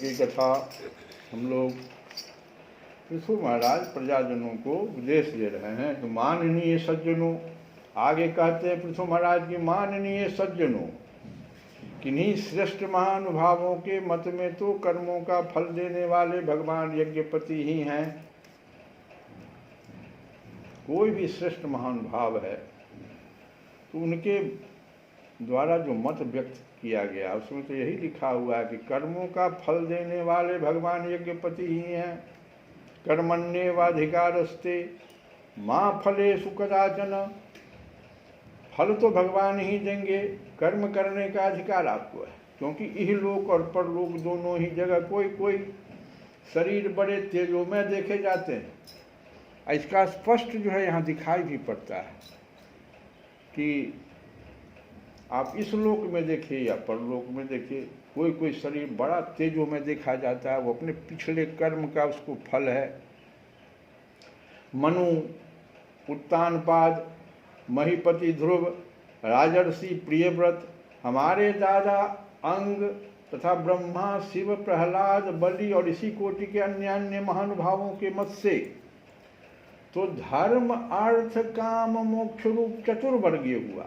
की कथा हम लोग पृथु महाराज प्रजाजनों को उपदेश दे रहे हैं। तो माननीय सज्जनों, आगे कहते हैं पृथु महाराज की, माननीय सज्जनों, किन्हीं श्रेष्ठ महानुभावों के मत में तो कर्मों का फल देने वाले भगवान यज्ञपति ही हैं। कोई भी श्रेष्ठ महानुभाव है तो उनके द्वारा जो मत व्यक्त किया गया उसमें तो यही लिखा हुआ है कि कर्मों का फल देने वाले भगवान यज्ञपति ही हैं। कर्मण्येवाधिकारस्ते मां फलेषु कदाचन, फल तो भगवान ही देंगे, कर्म करने का अधिकार आपको है। क्योंकि इहलोक और परलोक दोनों ही जगह कोई कोई शरीर बड़े तेजों में देखे जाते हैं। इसका स्पष्ट जो है यहाँ दिखाई भी पड़ता है कि आप इस लोक में देखिए या परलोक में देखिए, कोई कोई शरीर बड़ा तेजों में देखा जाता है, वो अपने पिछले कर्म का उसको फल है। मनु, उत्तानपाद, महीपति ध्रुव, राजर्षि प्रियव्रत, हमारे दादा अंग तथा ब्रह्मा, शिव, प्रहलाद, बलि और इसी कोटि के अन्य अन्य महानुभावों के मत से तो धर्म अर्थ काम मोक्ष रूप चतुर्वर्गीय हुआ।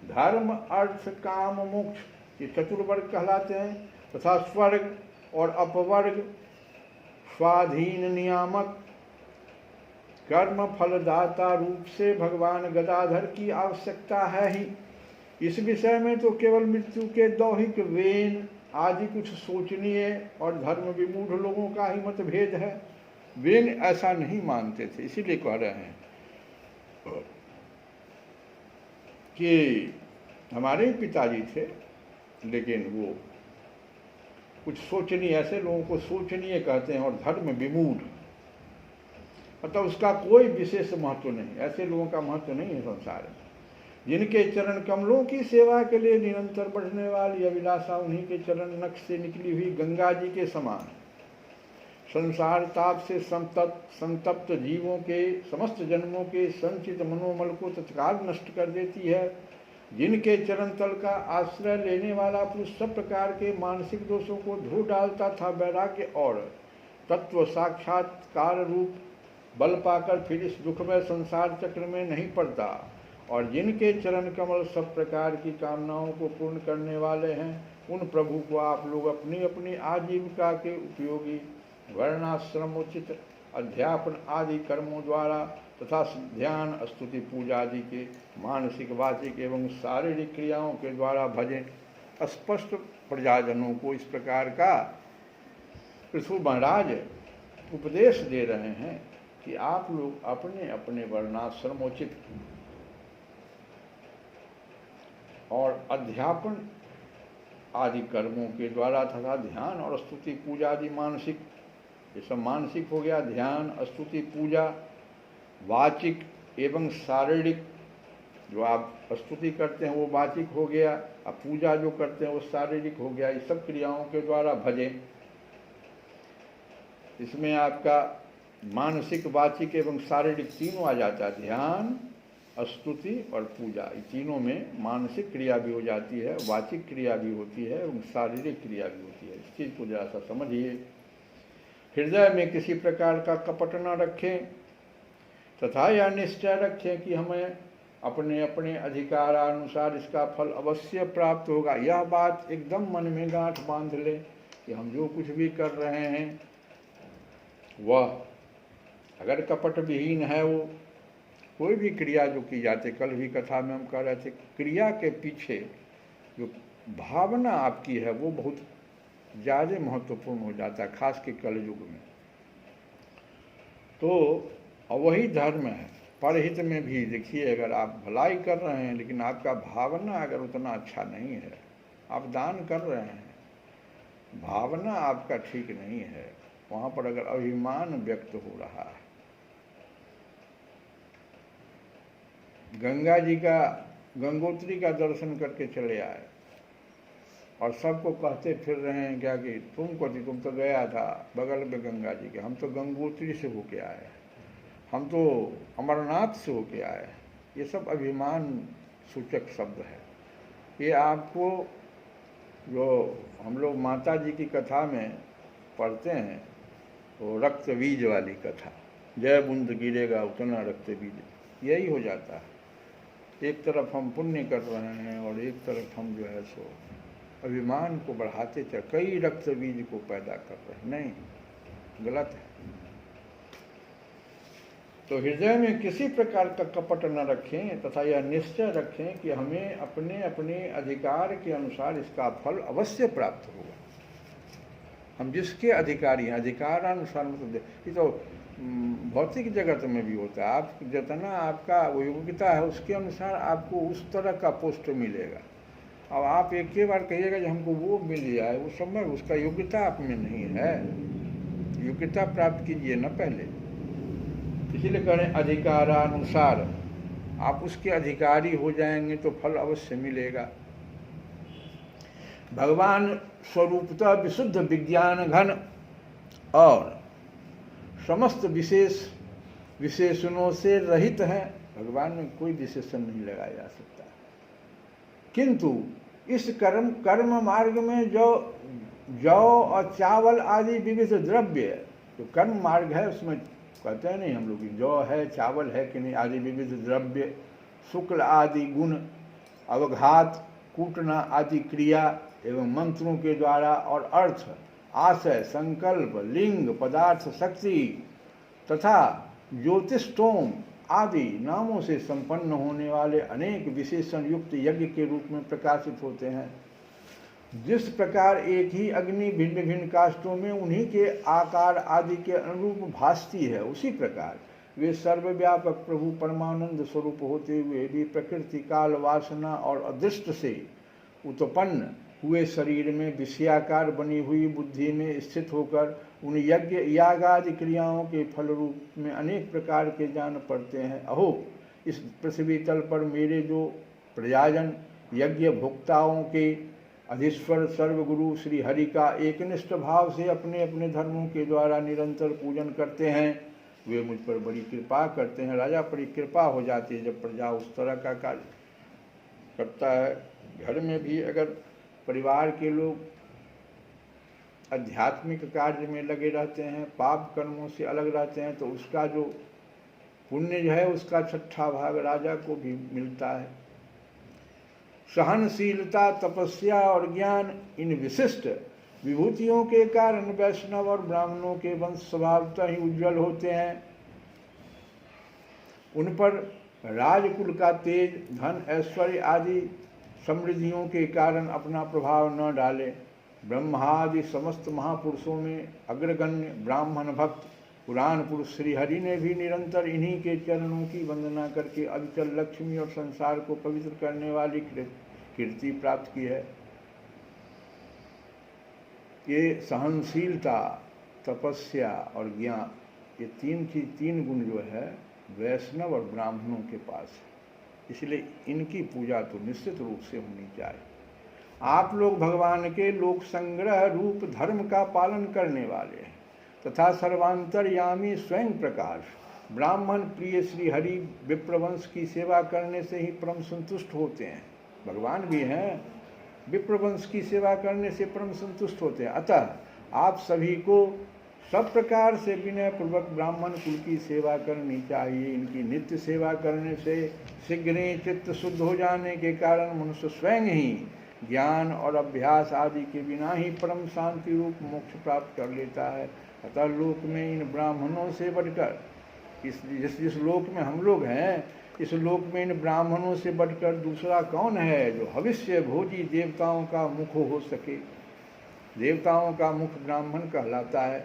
धर्म अर्थ काम मोक्ष ये चतुर्वर्ग कहलाते हैं, तथा स्वर्ग और अपवर्ग स्वाधीन नियामक कर्म फलदाता रूप से भगवान गदाधर की आवश्यकता है ही। इस विषय में तो केवल मृत्यु के दैहिक वेन आदि कुछ सोचनीय और धर्म विमूढ़ लोगों का ही मतभेद है। वेन ऐसा नहीं मानते थे, इसीलिए कह रहे हैं कि हमारे पिताजी थे, लेकिन वो कुछ सोचनीय, ऐसे लोगों को सोचनीय कहते हैं, और धर्म विमूढ़ मतलब उसका कोई विशेष महत्व नहीं। ऐसे लोगों का महत्व नहीं है संसार में। जिनके चरण कमलों की सेवा के लिए निरंतर बढ़ने वाली अभिलाषा उन्हीं के चरण नक्श से निकली हुई गंगा जी के समान संसार ताप से संतप्त जीवों के समस्त जन्मों के संचित मनोमल को तत्काल नष्ट कर देती है। जिनके चरण तल का आश्रय लेने वाला पुरुष सब प्रकार के मानसिक दोषों को धो डालता था, वैराग्य और तत्व साक्षात्कार रूप बल पाकर फिर इस दुखमय संसार चक्र में नहीं पड़ता। और जिनके चरण कमल सब प्रकार की कामनाओं को पूर्ण करने वाले हैं, उन प्रभु को आप लोग अपनी अपनी आजीविका के उपयोगी वर्णाश्रमोचित अध्यापन आदि कर्मों द्वारा तथा ध्यान, स्तुति, पूजा आदि के मानसिक, वाचिक एवं शारीरिक क्रियाओं के द्वारा भजें। स्पष्ट प्रजाजनों को इस प्रकार का पृथु महाराज उपदेश दे रहे हैं कि आप लोग अपने अपने वर्णाश्रमोचित और अध्यापन आदि कर्मों के द्वारा तथा ध्यान और स्तुति, पूजा आदि मानसिक, ये सब मानसिक हो गया। ध्यान, स्तुति, पूजा, वाचिक एवं शारीरिक, जो आप स्तुति करते हैं वो वाचिक हो गया, अब पूजा जो करते हैं वो शारीरिक हो गया। इस सब क्रियाओं के द्वारा भजें। इसमें आपका मानसिक, वाचिक एवं शारीरिक तीनों आ जाता है। ध्यान, स्तुति और पूजा, ये तीनों में मानसिक क्रिया भी हो जाती है, वाचिक क्रिया भी होती है एवं शारीरिक क्रिया भी होती है। इस चीज़ को जरा सा समझिए। हृदय में किसी प्रकार का कपट न रखें तथा यह निश्चय रखें कि हमें अपने अपने अधिकारानुसार इसका फल अवश्य प्राप्त होगा। यह बात एकदम मन में गांठ बांध ले कि हम जो कुछ भी कर रहे हैं वह अगर कपट विहीन है, वो कोई भी क्रिया जो की जाती, कल भी कथा में हम कह रहे थे, क्रिया के पीछे जो भावना आपकी है वो बहुत ज़्यादा महत्वपूर्ण हो जाता है, खास के कल युग में। तो वही धर्म है। परहित में भी देखिए, अगर आप भलाई कर रहे हैं लेकिन आपका भावना अगर उतना अच्छा नहीं है, आप दान कर रहे हैं, भावना आपका ठीक नहीं है, वहाँ पर अगर अभिमान व्यक्त हो रहा है। गंगा जी का, गंगोत्री का दर्शन करके चले आए और सबको कहते फिर रहे हैं क्या कि तुम तो गया था बगल में गंगा जी के, हम तो गंगोत्री से होके आए, हम तो अमरनाथ से होके आए। ये सब अभिमान सूचक शब्द है। ये आपको, जो हम लोग माता जी की कथा में पढ़ते हैं वो रक्त बीज वाली कथा, जय बूंद गिरेगा उतना रक्त बीज, यही हो जाता है। एक तरफ हम पुण्य कर रहे हैं और एक तरफ हम जो है सो अभिमान को बढ़ाते चल कई रक्त बीज को पैदा कर रहे हैं, नहीं, गलत है। तो हृदय में किसी प्रकार का कपट न रखें तथा यह निश्चय रखें कि हमें अपने अपने अधिकार के अनुसार इसका फल अवश्य प्राप्त होगा। हम जिसके अधिकारी हैं, अधिकारानुसार मतलब ये तो भौतिक जगत में भी होता है, आप जितना आपका योग्यता है उसके अनुसार आपको उस तरह का पोस्ट मिलेगा। अब आप एक ही बार कहिएगा कि हमको वो मिल जाए, वो समय उसका योग्यता आप में नहीं है, योग्यता प्राप्त कीजिए ना पहले। इसीलिए करें अधिकारानुसार, आप उसके अधिकारी हो जाएंगे तो फल अवश्य मिलेगा। भगवान स्वरूपतः विशुद्ध विज्ञान घन और समस्त विशेषणों से रहित है। भगवान में कोई विशेषण नहीं लगाया जा सकता, किंतु इस कर्म मार्ग में जौ और चावल आदि विविध द्रव्य, जो कर्म मार्ग है उसमें कहते हैं नहीं हम लोग, जौ है चावल है कि नहीं, आदि विविध द्रव्य, शुक्ल आदि गुण, अवघात, कूटना आदि क्रिया एवं मंत्रों के द्वारा और अर्थ, आशय, संकल्प, लिंग, पदार्थ, शक्ति तथा ज्योतिष्टोम आदि नामों से संपन्न होने वाले अनेक विशेषण युक्त यज्ञ के रूप में प्रकाशित होते हैं। जिस प्रकार एक ही अग्नि भिन्न भिन्न काष्ठों में उन्हीं के आकार आदि के अनुरूप भासती है, उसी प्रकार वे सर्वव्यापक प्रभु परमानंद स्वरूप होते हुए भी प्रकृति, काल, वासना और अदृष्ट से उत्पन्न हुए शरीर में विषयाकार बनी हुई बुद्धि में स्थित होकर उन यज्ञ यागादि क्रियाओं के फल रूप में अनेक प्रकार के जान पड़ते हैं। अहो, इस पृथ्वी तल पर मेरे जो प्रजाजन यज्ञ भोक्ताओं के अधीश्वर सर्वगुरु श्री हरि का एकनिष्ठ भाव से अपने अपने धर्मों के द्वारा निरंतर पूजन करते हैं, वे मुझ पर बड़ी कृपा करते हैं। राजा पर कृपा हो जाती है जब प्रजा उस तरह का कार्य करता है। घर में भी अगर परिवार के लोग आध्यात्मिक कार्य में लगे रहते हैं, पाप कर्मों से अलग रहते हैं, तो उसका जो पुण्य जो है उसका 6ठा भाग राजा को भी मिलता है। सहनशीलता, तपस्या और ज्ञान इन विशिष्ट विभूतियों के कारण वैष्णव और ब्राह्मणों के वंश स्वभावतः ही उज्जवल होते हैं। उन पर राजकुल का तेज, धन, ऐश्वर्य आदि समृद्धियों के कारण अपना प्रभाव न डाले। ब्रह्मादि समस्त महापुरुषों में अग्रगण्य ब्राह्मण भक्त पुराण पुरुष श्री हरि ने भी निरंतर इन्हीं के चरणों की वंदना करके अविचल लक्ष्मी और संसार को पवित्र करने वाली कीर्ति प्राप्त की है। ये सहनशीलता, तपस्या और ज्ञान, ये तीन गुण जो है वैष्णव और ब्राह्मणों के पास है, इसलिए इनकी पूजा तो निश्चित रूप से होनी चाहिए। आप लोग भगवान के लोक संग्रह रूप धर्म का पालन करने वाले हैं तथा सर्वांतरयामी स्वयं प्रकाश ब्राह्मण प्रिय श्री हरि विप्रवंश की सेवा करने से ही परम संतुष्ट होते हैं। भगवान भी हैं, विप्रवंश की सेवा करने से परम संतुष्ट होते हैं। अतः आप सभी को सब प्रकार से विनय पूर्वक ब्राह्मण कुल की सेवा करनी चाहिए। इनकी नित्य सेवा करने से शीघ्र ही चित्त शुद्ध हो जाने के कारण मनुष्य स्वयं ही ज्ञान और अभ्यास आदि के बिना ही परम शांति रूप मोक्ष प्राप्त कर लेता है। अतः लोक में इन ब्राह्मणों से बढ़कर जिस लोक में हम लोग हैं, इस लोक में इन ब्राह्मणों से बढ़कर दूसरा कौन है जो भविष्य भोजी देवताओं का मुख हो सके। देवताओं का मुख ब्राह्मण कहलाता है।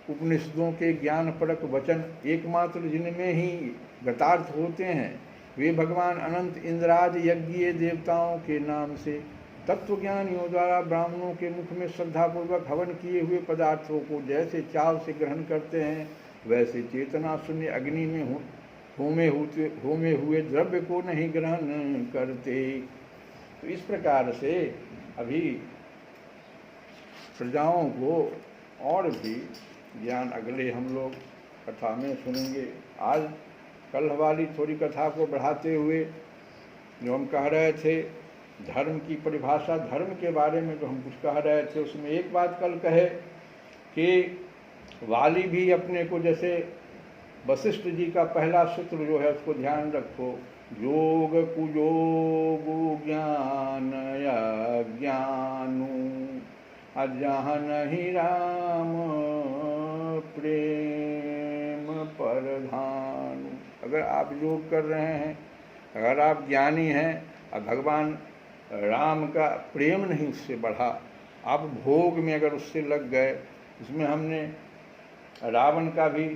उपनिषदों के ज्ञानपरक वचन एकमात्र जिनमें ही गतार्थ होते हैं, वे भगवान अनंत इंद्रादि यज्ञीय देवताओं के नाम से तत्वज्ञानियों द्वारा ब्राह्मणों के मुख में श्रद्धापूर्वक हवन किए हुए पदार्थों को जैसे चाव से ग्रहण करते हैं, वैसे चेतना शून्य अग्नि में होमे हुए द्रव्य को नहीं ग्रहण करते। तो इस प्रकार से अभी प्रजाओं को और भी ज्ञान अगले हम लोग कथा में सुनेंगे। आज कल वाली थोड़ी कथा को बढ़ाते हुए जो हम कह रहे थे धर्म की परिभाषा, धर्म के बारे में जो हम कुछ कह रहे थे, उसमें एक बात कल कहे कि वाली भी अपने को, जैसे वशिष्ठ जी का पहला सूत्र जो है उसको ध्यान रखो, योग कुयोग ज्ञान अज्ञानु अजहाँ नहीं राम प्रेम परधानु। अगर आप योग कर रहे हैं, अगर आप ज्ञानी हैं और भगवान राम का प्रेम नहीं उससे बढ़ा, आप भोग में अगर उससे लग गए, उसमें हमने रावण का भी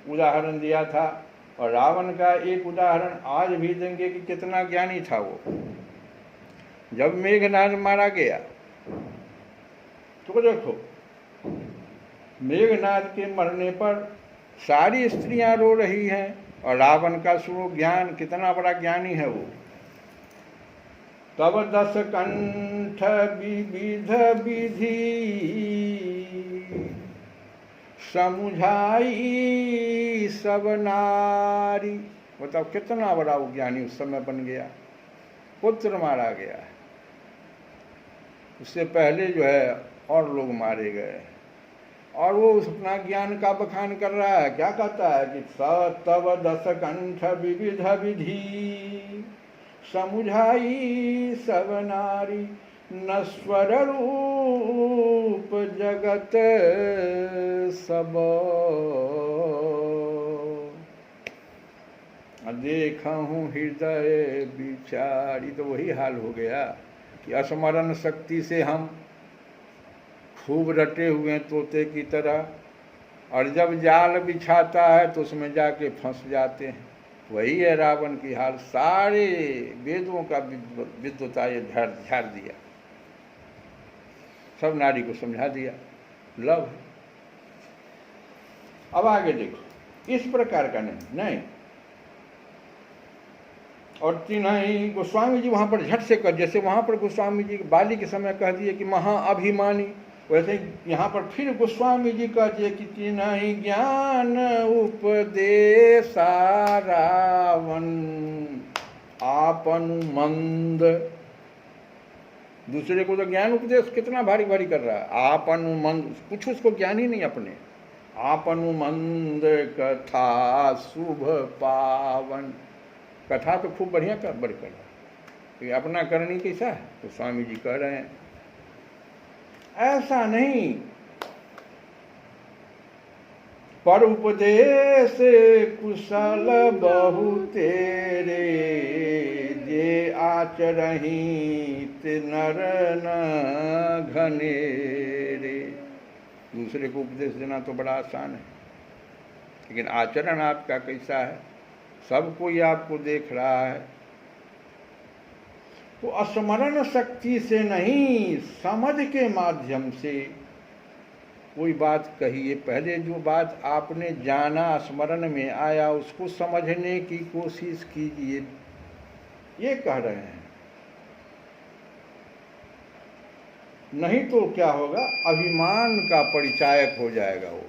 उदाहरण दिया था, और रावण का एक उदाहरण आज भी देंगे कि कितना ज्ञानी था वो। जब मेघनाद मारा गया तो देखो, मेघनाद के मरने पर सारी स्त्रियां रो रही हैं, और रावण का सुनो ज्ञान, कितना बड़ा ज्ञानी है वो। तब 10 कंठ विविध विधि समुझाई सब नारी। बताओ कितना बड़ा वो ज्ञानी उस समय बन गया। पुत्र मारा गया, उससे पहले जो है और लोग मारे गए, और वो अपना ज्ञान का बखान कर रहा है। क्या कहता है कि स तब 10 कंठ विविध विधि समुझाई सब नारी नश्वर रूप जगत सब देखूं हृदय विचारी। तो वही हाल हो गया कि स्मरण शक्ति से हम खूब रटे हुए तोते की तरह, और जब जाल बिछाता है तो उसमें जाके फंस जाते हैं। वही है रावण की हाल। सारे वेदों का विद्वता ये झाड़ दिया, सब नारी को समझा दिया, लव। अब आगे देखो, इस प्रकार का नहीं। और तीनही गोस्वामी जी वहां पर झट से कर, जैसे वहां पर गोस्वामी जी बाली के समय कह दिए कि महाअभिमानी, वैसे यहाँ पर फिर गोस्वामी जी कह दिए कि तीनही ज्ञान उपदेशा रावण आपनु मंद। दूसरे को तो ज्ञान उपदेश कितना भारी भारी कर रहा है। आपनु मंद, कुछ उसको ज्ञान ही नहीं अपने। आपनु मंद कथा शुभ पावन। कथा तो खूब बढ़िया कर बड़ कर, अपना करनी कैसा है तो स्वामी जी कह रहे हैं ऐसा नहीं। पर उपदेश कुशल बहु तेरे जे आचरही नर न घनेरे। दूसरे को उपदेश देना तो बड़ा आसान है, लेकिन आचरण आपका कैसा है, सब कोई आपको देख रहा है। तो स्मरण शक्ति से नहीं, समझ के माध्यम से कोई बात कहिए। पहले जो बात आपने जाना, स्मरण में आया, उसको समझने की कोशिश कीजिए, ये कह रहे हैं। नहीं तो क्या होगा, अभिमान का परिचायक हो जाएगा वो,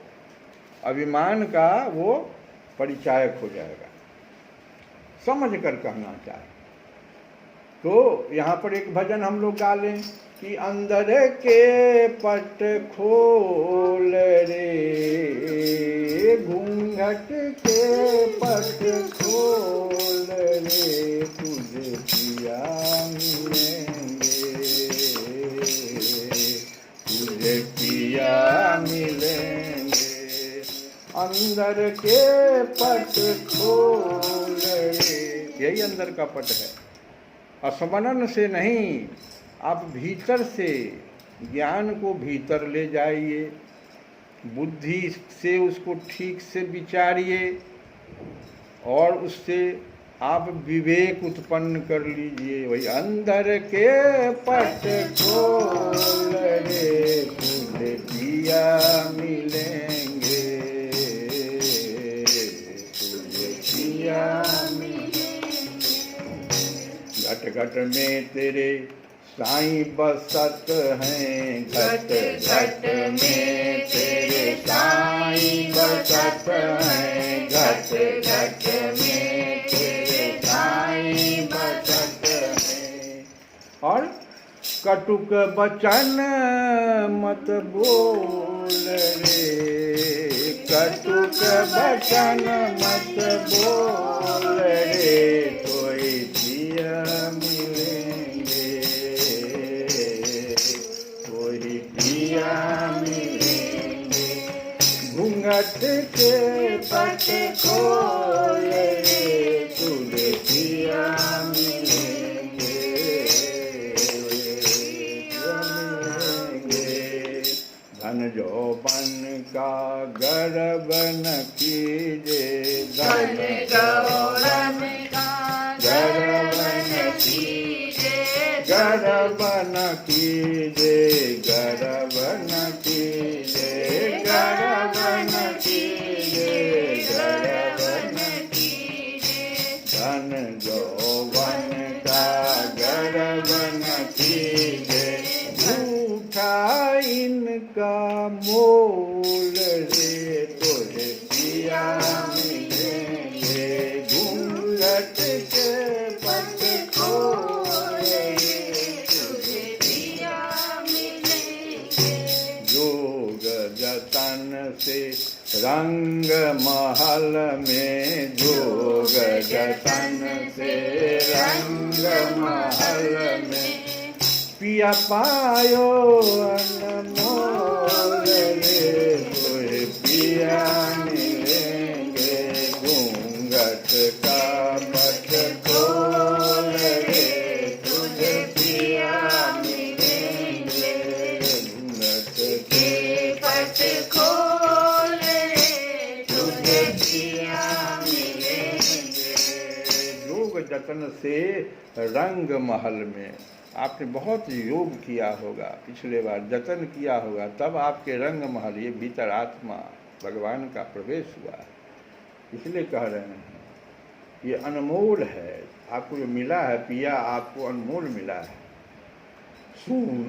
अभिमान का वो परिचायक हो जाएगा। समझ कर कहना चाहिए। तो यहाँ पर एक भजन हम लोग गा लें कि अंदर के पट खोल रे, घूंघट के पट खोल रे, तुझे पिया मिलेंगे, तुझे पिया मिलेंगे। अंदर के पट खोल रे, यही अंदर का पट है। स्मरण से नहीं, आप भीतर से ज्ञान को भीतर ले जाइए, बुद्धि से उसको ठीक से विचारिए, और उससे आप विवेक उत्पन्न कर लीजिए। वही अंदर के पट खोल रे, तुझे पिया मिलेंगे, तुझे पिया मिलेंगे। घट घट में तेरे साईं बसत हैं, घट घट में तेरे साईं बसत हैं, घट घट में तेरे साईं बसत हैं। और कटुक बचन मत बोल रे, कटुक बचन मत बोल रे, कोई पिया मिलेंगे, कोई पिया मिलेंगे, घूंघट के पट खोल रे, तुझे पिया जौवन का गर्व न कीजे, धन जौवन का गर्व न कीजे, गर्व न कीजे, गर्व न कीजे, गर्व न कीजे, गर्व न कीजे, धन जौवन का गर्व न कीजे, झूठा इनका मोल रे, तुझे पिया मिलेंगे, घूंघट के पट खोल रे, तुझे पिया मिलेंगे, जोग जतन से रंग महल में, जोग जतन से रंग महल में, पिया पायो अनमोल रे, कोई पिया मिलेंगे, घूंघट का पट खोल रे, तुझे पिया मिलेंगे, घूंघट के पट खोल रे, तुझे पिया मिलेंगे, योग जतन से रंग महल में। आपने बहुत योग किया होगा, पिछले बार जतन किया होगा, तब आपके रंग महल ये भीतर आत्मा भगवान का प्रवेश हुआ है, इसलिए कह रहे हैं ये अनमोल है। आपको जो मिला है पिया, आपको अनमोल मिला है।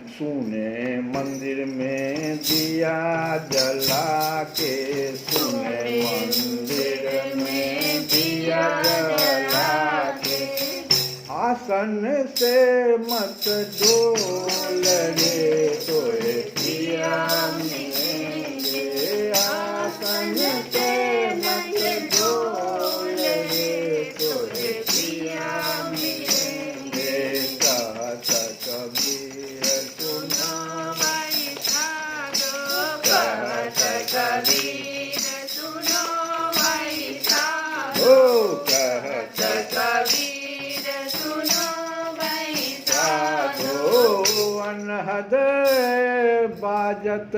सुने मंदिर में दिया जला के, सुने मंदिर में दिया जला के, आसन से मत डोल रे, तोए पिया मिलेंगे, आसन से मत डोल रे, तोए पिया मिलेंगे, कहत कबीर सुनो भाई साधो, कहत कबीर सुनो भाई साधो, कहत कबीर अनहद बाजत,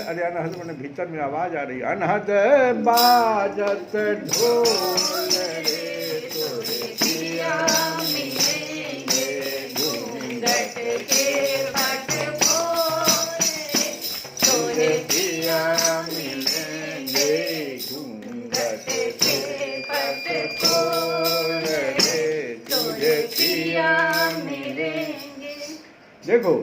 अरे अनहद मैंने भीतर में आवाज आ रही, अनहद बाजत ढोल रे, तोरे पिया मिलेंगे, घूंघट के पट खोल रे, तोरे पिया मिलेंगे, घूंघट के पट खोल रे, तुझे पिया मिलेंगे। देखो,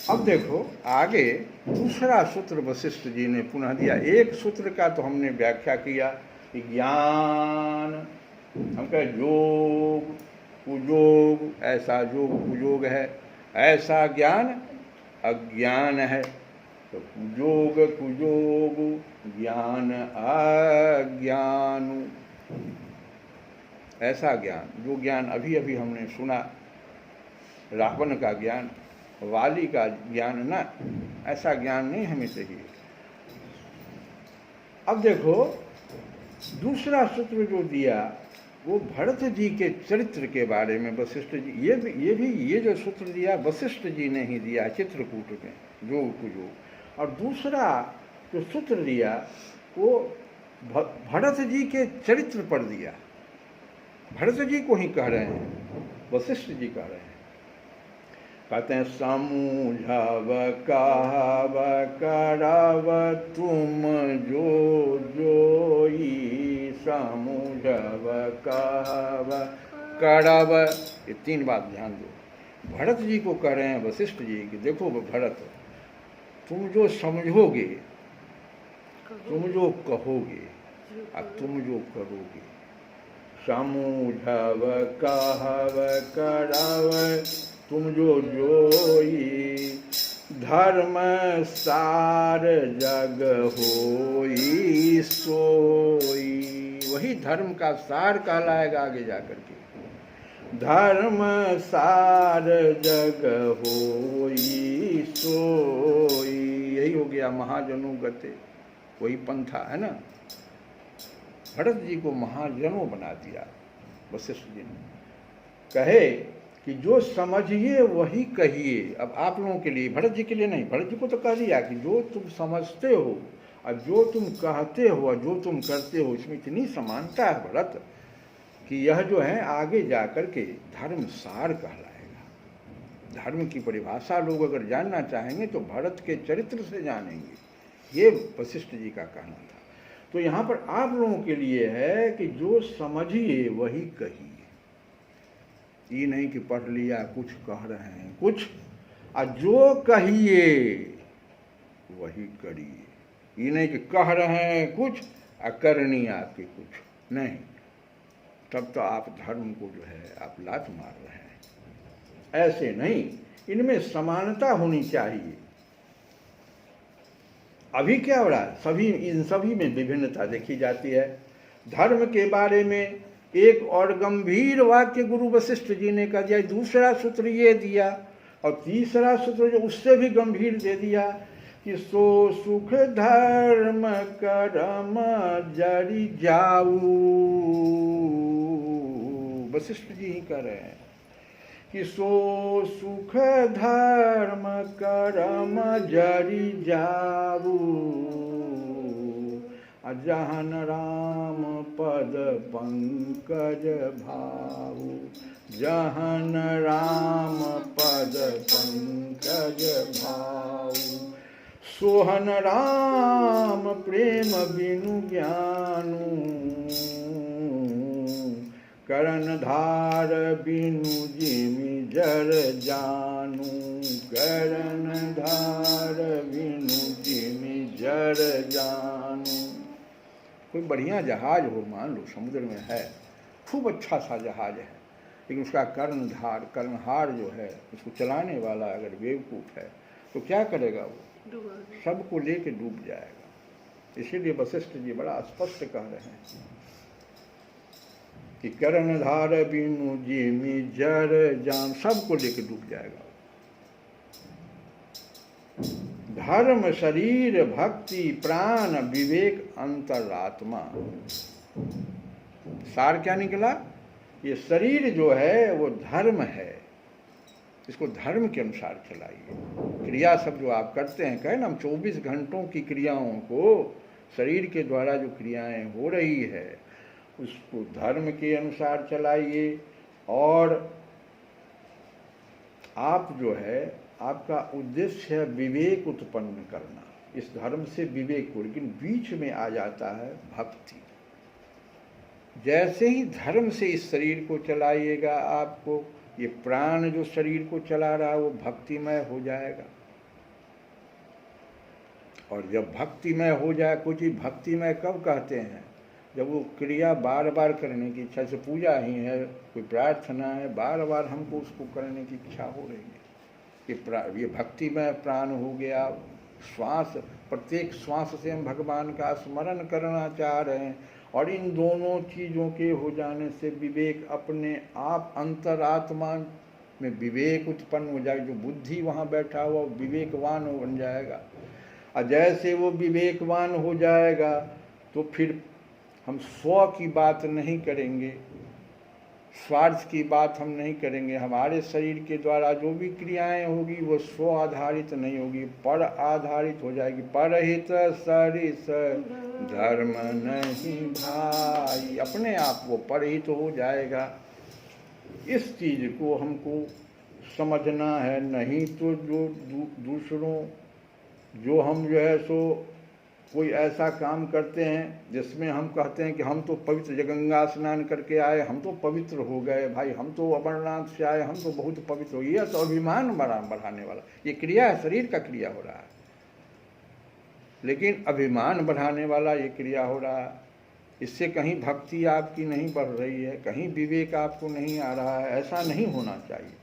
अब देखो आगे दूसरा सूत्र वशिष्ठ जी ने पुनः दिया। एक सूत्र का तो हमने व्याख्या किया कि ज्ञान, हम कहे योग कुयोग, ऐसा योग कुयोग है, ऐसा ज्ञान अज्ञान है। तो योग कुयोग ज्ञान अज्ञान, ऐसा ज्ञान, जो ज्ञान अभी अभी हमने सुना, रावण का ज्ञान, वाली का ज्ञान, ना ऐसा ज्ञान नहीं हमें चाहिए। अब देखो दूसरा सूत्र जो दिया वो भरत जी के चरित्र के बारे में वशिष्ठ जी, ये जो सूत्र दिया वशिष्ठ जी ने ही दिया चित्रकूट में, योग कुयोग। और दूसरा जो सूत्र दिया वो भरत जी के चरित्र पर दिया, भरत जी को ही कह रहे हैं, वशिष्ठ जी कह रहे हैं। कहते हैं समूझव कहव करव तुम जो जोई, समूझव कहव करव, ये तीन बात ध्यान दो। भरत जी को कह रहे हैं वशिष्ठ जी कि देखो भरत, तुम जो समझोगे, तुम जो कहोगे और तुम जो करोगे, समूझव कहव करव तुम जो जोई, धर्म सार जग होई सोई। वही धर्म का सार कहलाएगा आगे जाकर के। धर्म सार जग होई सोई, यही हो गया महाजनों गते, वही पंथा है ना। भरत जी को महाजनों बना दिया वशिष्ठ जी ने। कहे कि जो समझिए वही कहिए। अब आप लोगों के लिए, भरत जी के लिए नहीं, भरत जी को तो कह दिया कि जो तुम समझते हो और जो तुम कहते हो और जो तुम करते हो, इसमें इतनी समानता है भरत कि यह जो है आगे जाकर के धर्म सार कहलाएगा। धर्म की परिभाषा लोग अगर जानना चाहेंगे तो भरत के चरित्र से जानेंगे। ये वशिष्ठ जी का कहना था। तो यहाँ पर आप लोगों के लिए है कि जो समझिए वही कहिए। ये नहीं कि पढ़ लिया कुछ कह रहे हैं कुछ, और जो कहिए वही करिए। ये नहीं कि कह रहे हैं कुछ और करनी आपकी कुछ नहीं, तब तो आप धर्म को जो है आप लात मार रहे हैं। ऐसे नहीं, इनमें समानता होनी चाहिए। अभी क्या हो रहा है, सभी इन सभी में विभिन्नता देखी जाती है। धर्म के बारे में एक और गंभीर वाक्य गुरु वशिष्ठ जी ने कह दिया, दूसरा सूत्र ये दिया, और तीसरा सूत्र जो उससे भी गंभीर दे दिया कि सो सुख धर्म कर्म जरि जाऊ। वशिष्ठ जी ही कह रहे हैं कि सो सुख धर्म कर्म जरि जाऊ, जहन राम पद पंकज भाऊ। जहन राम पद पंकज भाऊ, सोहन राम प्रेम बिनु ज्ञानु। करण धार बिनु जिमि जर जानु। करण धार बिनु जिमि जर जानु। कोई बढ़िया जहाज हो, मान लो समुद्र में है, खूब अच्छा सा जहाज है, लेकिन उसका कर्णधार कर्णहार जो है, उसको चलाने वाला अगर बेवकूफ़ है तो क्या करेगा, वो सबको लेके डूब जाएगा। इसीलिए वशिष्ठ जी बड़ा स्पष्ट कह रहे हैं कि कर्णधार बिनु जिमि जर जान, सबको लेके डूब जाएगा। धर्म शरीर भक्ति प्राण विवेक अंतरात्मा। सार क्या निकला, ये शरीर जो है वो धर्म है, इसको धर्म के अनुसार चलाइए। क्रिया सब जो आप करते हैं, कहे ना हम 24 घंटों की क्रियाओं को, शरीर के द्वारा जो क्रियाएं हो रही है उसको धर्म के अनुसार चलाइए। और आप जो है, आपका उद्देश्य है विवेक उत्पन्न करना, इस धर्म से विवेक को, लेकिन बीच में आ जाता है भक्ति। जैसे ही धर्म से इस शरीर को चलाइएगा, आपको ये प्राण जो शरीर को चला रहा है वो भक्तिमय हो जाएगा। और जब भक्तिमय हो जाए, कुछ ही भक्तिमय कब कहते हैं, जब वो क्रिया बार बार करने की इच्छा, से पूजा ही है, कोई प्रार्थना है, बार बार हमको उसको करने की इच्छा हो रही है, ये भक्ति में प्राण हो गया। श्वास, प्रत्येक श्वास से हम भगवान का स्मरण करना चाह रहे हैं, और इन दोनों चीज़ों के हो जाने से विवेक अपने आप अंतरात्मा में विवेक उत्पन्न हो जाएगा। जो बुद्धि वहाँ बैठा हुआ विवेकवान बन जाएगा, और जैसे वो विवेकवान हो जाएगा तो फिर हम स्व की बात नहीं करेंगे, स्वार्थ की बात हम नहीं करेंगे। हमारे शरीर के द्वारा जो भी क्रियाएं होगी वो स्व आधारित नहीं होगी, पर आधारित हो जाएगी। परहित सरिस धर्म नहीं भाई, अपने आप वो परहित हो जाएगा। इस चीज़ को हमको समझना है, नहीं तो जो दूसरों जो हम जो है सो कोई ऐसा काम करते हैं जिसमें हम कहते हैं कि हम तो पवित्र गंगा स्नान करके आए, हम तो पवित्र हो गए भाई, हम तो अमरनाथ से आए, हम तो बहुत पवित्र हो। ये तो अभिमान बढ़ाने वाला ये क्रिया है, शरीर का क्रिया हो रहा है, लेकिन अभिमान बढ़ाने वाला ये क्रिया हो रहा है। इससे कहीं भक्ति आपकी नहीं बढ़ रही है, कहीं विवेक आपको नहीं आ रहा है। ऐसा नहीं होना चाहिए।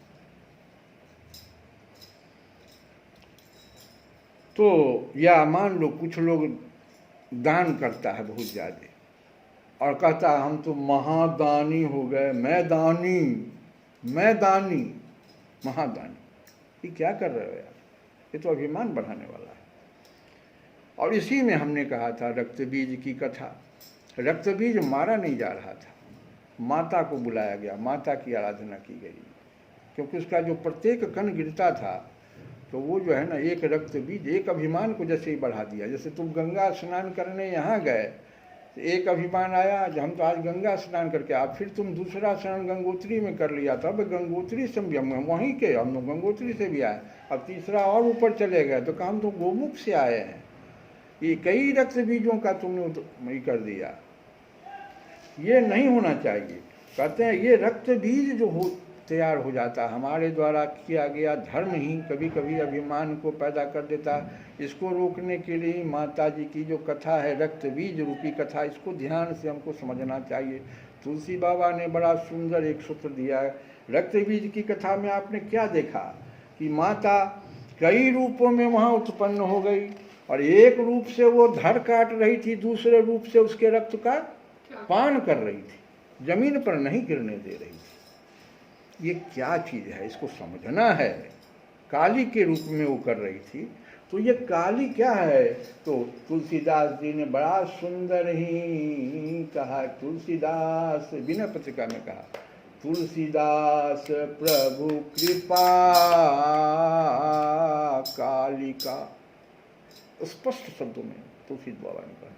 तो या मान लो कुछ लोग दान करता है बहुत ज़्यादा और कहता है हम तो महादानी हो गए, मैं दानी महादानी। ये क्या कर रहे हो यार, ये तो अभिमान बढ़ाने वाला है। और इसी में हमने कहा था रक्त बीज की कथा। रक्त बीज मारा नहीं जा रहा था, माता को बुलाया गया, माता की आराधना की गई, क्योंकि उसका जो प्रत्येक कण गिरता था तो वो जो है ना एक रक्त बीज, एक अभिमान को जैसे ही बढ़ा दिया। जैसे तुम गंगा स्नान करने यहाँ गए तो एक अभिमान आया, हम तो आज गंगा स्नान करके आप, फिर तुम दूसरा स्नान गंगोत्री में कर लिया, तब गंगोत्री से भी हम वहीं के, हम लोग गंगोत्री से भी आए, अब तीसरा और ऊपर चले गए तो कहा हम तो गोमुख से आए हैं। ये कई रक्त बीजों का तुमने कर दिया, ये नहीं होना चाहिए। कहते हैं ये रक्त बीज जो हो तैयार हो जाता, हमारे द्वारा किया गया धर्म ही कभी कभी अभिमान को पैदा कर देता। इसको रोकने के लिए माता जी की जो कथा है, रक्त बीज रूपी कथा, इसको ध्यान से हमको समझना चाहिए। तुलसी बाबा ने बड़ा सुंदर एक सूत्र दिया है। रक्त बीज की कथा में आपने क्या देखा कि माता कई रूपों में वहाँ उत्पन्न हो गई, और एक रूप से वो धड़ काट रही थी, दूसरे रूप से उसके रक्त का पान कर रही थी, जमीन पर नहीं गिरने दे रही थी। ये क्या चीज़ है, इसको समझना है। काली के रूप में वो कर रही थी, तो ये काली क्या है? तो तुलसीदास जी ने बड़ा सुंदर ही कहा, तुलसीदास विनय पत्रिका में कहा, तुलसीदास प्रभु कृपा कालिका। स्पष्ट शब्दों में तुलसी बाबा ने कहा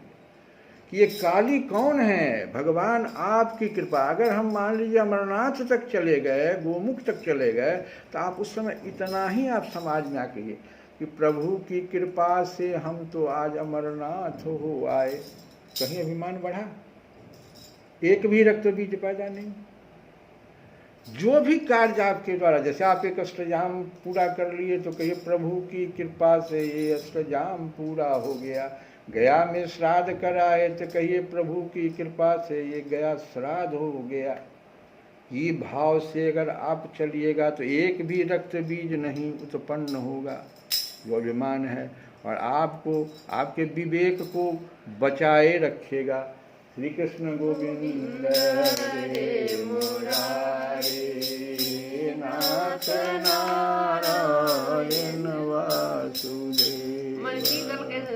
कि ये काली कौन है? भगवान आपकी कृपा। अगर हम मान लीजिए अमरनाथ तक चले गए, गोमुख तक चले गए, तो आप उस समय इतना ही आप समाज में आके कि प्रभु की कृपा से हम तो आज अमरनाथ हो आए। कहीं अभिमान बढ़ा? एक भी रक्त बीज पैदा नहीं। जो भी कार्य आपके द्वारा, जैसे आप एक अष्टजाम पूरा कर लिए तो कहिए प्रभु की कृपा से ये अष्टजाम पूरा हो गया। गया में श्राद्ध कराए तो कहिए प्रभु की कृपा से ये गया श्राद्ध हो गया। ये भाव से अगर आप चलिएगा तो एक भी रक्त बीज नहीं उत्पन्न होगा, जो अभिमान है, और आपको आपके विवेक को बचाए रखेगा। श्री कृष्ण गोविंद हरे मुरारी नाथ नारायण।